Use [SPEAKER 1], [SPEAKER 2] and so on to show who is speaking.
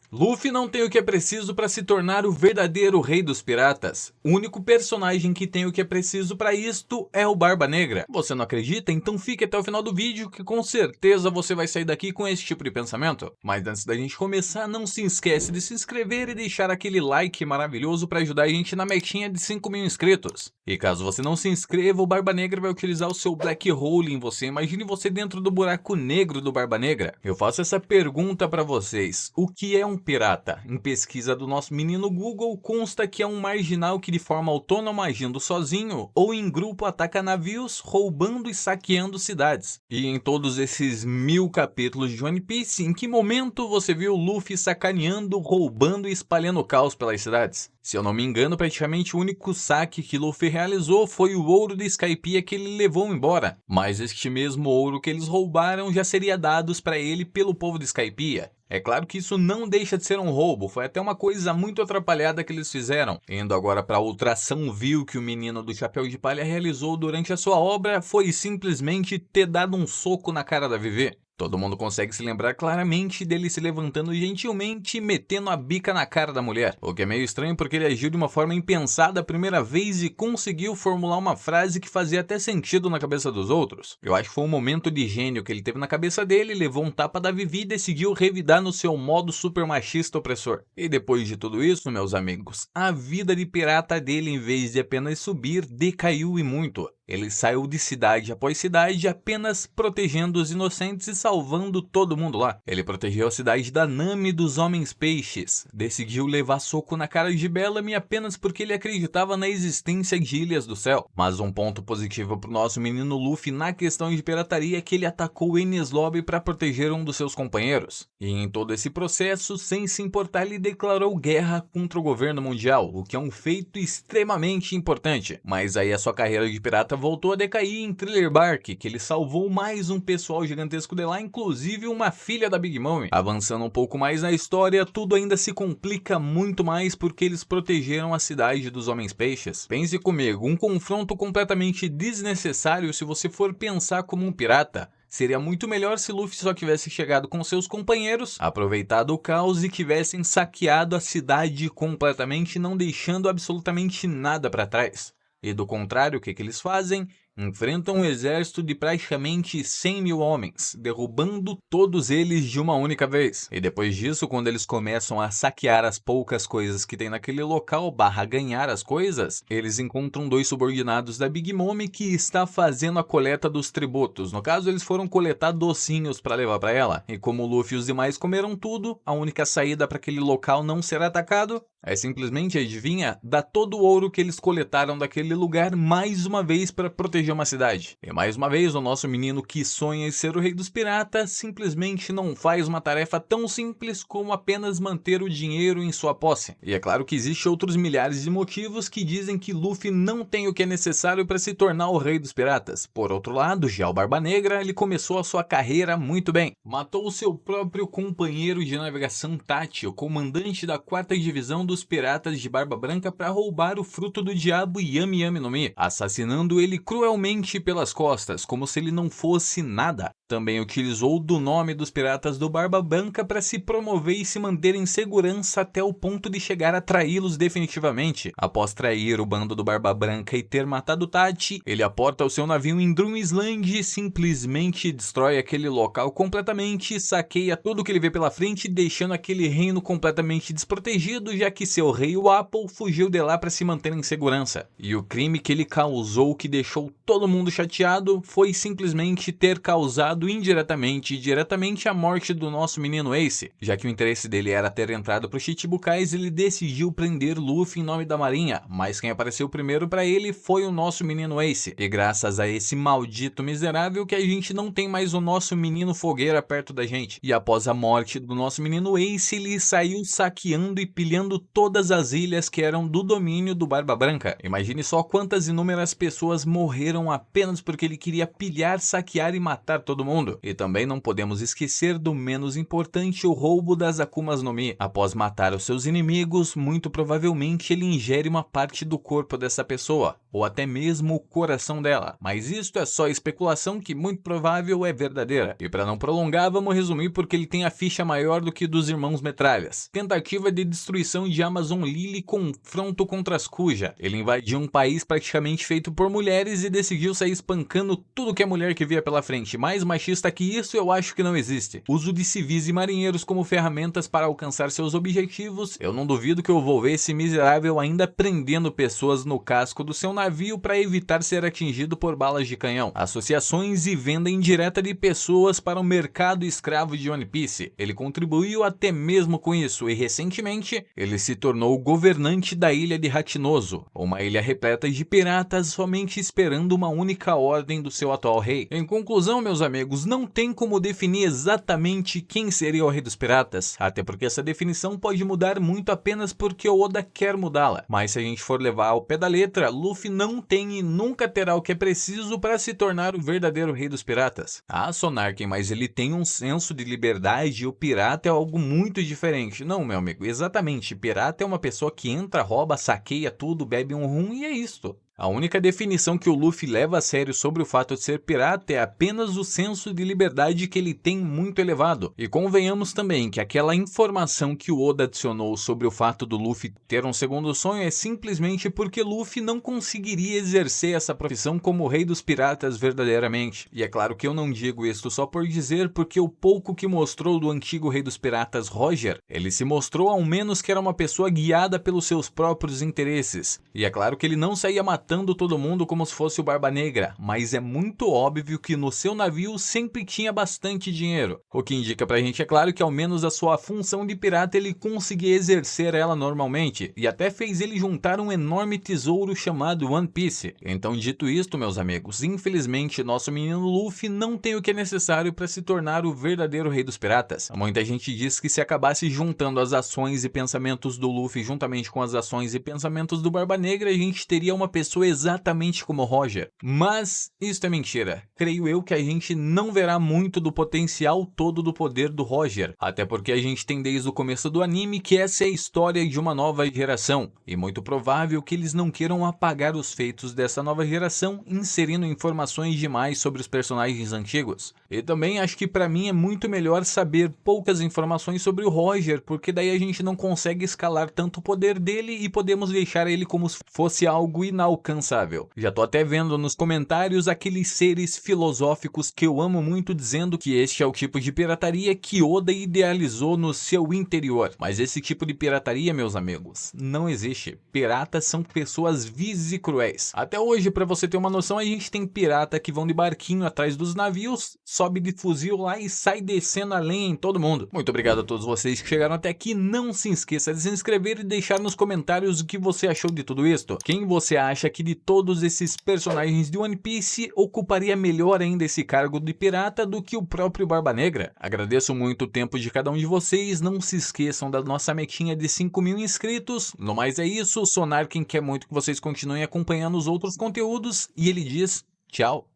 [SPEAKER 1] Luffy não tem o que é preciso para se tornar o verdadeiro rei dos piratas. O único personagem que tem o que é preciso para isto é o Barba Negra. Você não acredita? Então fique até o final do vídeo que com certeza você vai sair daqui com esse tipo de pensamento. Mas antes da gente começar, não se esquece de se inscrever e deixar aquele like maravilhoso para ajudar a gente na metinha de 5.000 inscritos. E caso você não se inscreva, o Barba Negra vai utilizar o seu Black Hole em você. Imagine você dentro do buraco negro do Barba Negra. Eu faço essa pergunta para vocês. O que é um pirata? Em pesquisa do nosso menino Google, consta que é um marginal que de forma autônoma, agindo sozinho ou em grupo, ataca navios, roubando e saqueando cidades. E em todos esses 1000 capítulos de One Piece, em que momento você viu Luffy sacaneando, roubando e espalhando caos pelas cidades? Se eu não me engano, praticamente o único saque que Luffy realizou foi o ouro de Skypiea que ele levou embora. Mas este mesmo ouro que eles roubaram já seria dados para ele pelo povo de Skypiea. É claro que isso não deixa de ser um roubo, foi até uma coisa muito atrapalhada que eles fizeram. Indo agora para outra ação vil que o menino do chapéu de palha realizou durante a sua obra, foi simplesmente ter dado um soco na cara da Vivi. Todo mundo consegue se lembrar claramente dele se levantando gentilmente e metendo a bica na cara da mulher. O que é meio estranho porque ele agiu de uma forma impensada a primeira vez e conseguiu formular uma frase que fazia até sentido na cabeça dos outros. Eu acho que foi um momento de gênio que ele teve na cabeça dele, levou um tapa da Vivi e decidiu revidar no seu modo super machista opressor. E depois de tudo isso, meus amigos, a vida de pirata dele, em vez de apenas subir, decaiu e muito. Ele saiu de cidade após cidade apenas protegendo os inocentes e salvando todo mundo lá. Ele protegeu a cidade da Nami dos Homens Peixes. Decidiu levar soco na cara de Bellamy apenas porque ele acreditava na existência de Ilhas do Céu. Mas um ponto positivo pro nosso menino Luffy na questão de pirataria é que ele atacou Enies Lobby para proteger um dos seus companheiros. E em todo esse processo, sem se importar, ele declarou guerra contra o governo mundial, o que é um feito extremamente importante. Mas aí a sua carreira de pirata voltou a decair em Thriller Bark, que ele salvou mais um pessoal gigantesco de lá, inclusive uma filha da Big Mom. Avançando um pouco mais na história, tudo ainda se complica muito mais porque eles protegeram a cidade dos Homens Peixes. Pense comigo, um confronto completamente desnecessário se você for pensar como um pirata. Seria muito melhor se Luffy só tivesse chegado com seus companheiros, aproveitado o caos e tivessem saqueado a cidade completamente, não deixando absolutamente nada para trás. E do contrário, o que eles fazem? Enfrentam um exército de praticamente 100.000 homens, derrubando todos eles de uma única vez. E depois disso, quando eles começam a saquear as poucas coisas que tem naquele local, ganhar as coisas, eles encontram dois subordinados da Big Mom que está fazendo a coleta dos tributos. No caso, eles foram coletar docinhos para levar para ela. E como o Luffy e os demais comeram tudo, a única saída para aquele local não ser atacado é simplesmente, adivinha, dar todo o ouro que eles coletaram daquele lugar mais uma vez para proteger uma cidade. E mais uma vez, o nosso menino que sonha em ser o rei dos piratas simplesmente não faz uma tarefa tão simples como apenas manter o dinheiro em sua posse. E é claro que existem outros milhares de motivos que dizem que Luffy não tem o que é necessário para se tornar o rei dos piratas. Por outro lado, já o Barba Negra, ele começou a sua carreira muito bem. Matou o seu próprio companheiro de navegação Tati, o comandante da 4ª divisão dos piratas de Barba Branca, para roubar o fruto do diabo Yami Yami no Mi, assassinando ele cruelmente pelas costas, como se ele não fosse nada. Também utilizou do nome dos piratas do Barba Branca para se promover e se manter em segurança até o ponto de chegar a traí-los definitivamente. Após trair o bando do Barba Branca e ter matado Tati, ele aporta o seu navio em Drum Island e simplesmente destrói aquele local completamente, saqueia tudo que ele vê pela frente, deixando aquele reino completamente desprotegido, já que seu rei, o Apple, fugiu de lá para se manter em segurança. E o crime que ele causou, que deixou todo mundo chateado, foi simplesmente ter causado indiretamente e diretamente a morte do nosso menino Ace. Já que o interesse dele era ter entrado para os Chichibukais, ele decidiu prender Luffy em nome da marinha, mas quem apareceu primeiro para ele foi o nosso menino Ace. E graças a esse maldito miserável que a gente não tem mais o nosso menino Fogueira perto da gente. E após a morte do nosso menino Ace, ele saiu saqueando e pilhando todas as ilhas que eram do domínio do Barba Branca. Imagine só quantas inúmeras pessoas morreram apenas porque ele queria pilhar, saquear e matar todo mundo. E também não podemos esquecer do menos importante, o roubo das Akumas no Mi. Após matar os seus inimigos, muito provavelmente ele ingere uma parte do corpo dessa pessoa, ou até mesmo o coração dela. Mas isto é só especulação que muito provável é verdadeira. E para não prolongar, vamos resumir porque ele tem a ficha maior do que dos irmãos Metralhas. Tentativa de destruição de Amazon Lily, confronto contra as Kuja. Ele invadiu um país praticamente feito por mulheres e decidiu sair espancando tudo que é mulher que via pela frente. Mais machista que isso eu acho que não existe. Uso de civis e marinheiros como ferramentas para alcançar seus objetivos. Eu não duvido que eu vou ver esse miserável ainda prendendo pessoas no casco do seu navio para evitar ser atingido por balas de canhão. Associações e venda indireta de pessoas para o mercado escravo de One Piece. Ele contribuiu até mesmo com isso e recentemente ele se tornou o governante da ilha de Hachinoso, uma ilha repleta de piratas somente esperando uma única ordem do seu atual rei. Em conclusão, meus amigos, não tem como definir exatamente quem seria o rei dos piratas, até porque essa definição pode mudar muito apenas porque o Oda quer mudá-la. Mas se a gente for levar ao pé da letra, Luffy não tem e nunca terá o que é preciso para se tornar o verdadeiro rei dos piratas. Ah, Sonarken, mas ele tem um senso de liberdade e o pirata é algo muito diferente. Não, meu amigo, exatamente, pirata é uma pessoa que entra, rouba, saqueia tudo, bebe um rum e é isto. A única definição que o Luffy leva a sério sobre o fato de ser pirata é apenas o senso de liberdade que ele tem muito elevado. E convenhamos também que aquela informação que o Oda adicionou sobre o fato do Luffy ter um segundo sonho é simplesmente porque Luffy não conseguiria exercer essa profissão como rei dos piratas verdadeiramente. E é claro que eu não digo isso só por dizer, porque o pouco que mostrou do antigo rei dos piratas Roger, ele se mostrou ao menos que era uma pessoa guiada pelos seus próprios interesses. E é claro que ele não saía matando todo mundo como se fosse o Barba Negra, mas é muito óbvio que no seu navio sempre tinha bastante dinheiro, o que indica pra gente, é claro, que ao menos a sua função de pirata ele conseguia exercer ela normalmente, e até fez ele juntar um enorme tesouro chamado One Piece. Então, dito isto, meus amigos, infelizmente nosso menino Luffy não tem o que é necessário para se tornar o verdadeiro rei dos piratas. Muita gente diz que se acabasse juntando as ações e pensamentos do Luffy juntamente com as ações e pensamentos do Barba Negra, a gente teria uma pessoa exatamente como Roger. Mas isso é mentira. Creio eu que a gente não verá muito do potencial todo do poder do Roger, até porque a gente tem desde o começo do anime que essa é a história de uma nova geração, e muito provável que eles não queiram apagar os feitos dessa nova geração inserindo informações demais sobre os personagens antigos. E também acho que pra mim é muito melhor saber poucas informações sobre o Roger, porque daí a gente não consegue escalar tanto o poder dele e podemos deixar ele como se fosse algo inalcançável. Já tô até vendo nos comentários aqueles seres filosóficos que eu amo muito dizendo que este é o tipo de pirataria que Oda idealizou no seu interior. Mas esse tipo de pirataria, meus amigos, não existe. Piratas são pessoas vis e cruéis. Até hoje, pra você ter uma noção, a gente tem pirata que vão de barquinho atrás dos navios, sobe de fuzil lá e sai descendo a lenha em todo mundo. Muito obrigado a todos vocês que chegaram até aqui. Não se esqueça de se inscrever e deixar nos comentários o que você achou de tudo isto. Quem você acha que de todos esses personagens de One Piece ocuparia melhor ainda esse cargo de pirata do que o próprio Barba Negra? Agradeço muito o tempo de cada um de vocês. Não se esqueçam da nossa metinha de 5.000 inscritos. No mais é isso. O Sonarken quer muito que vocês continuem acompanhando os outros conteúdos e ele diz tchau.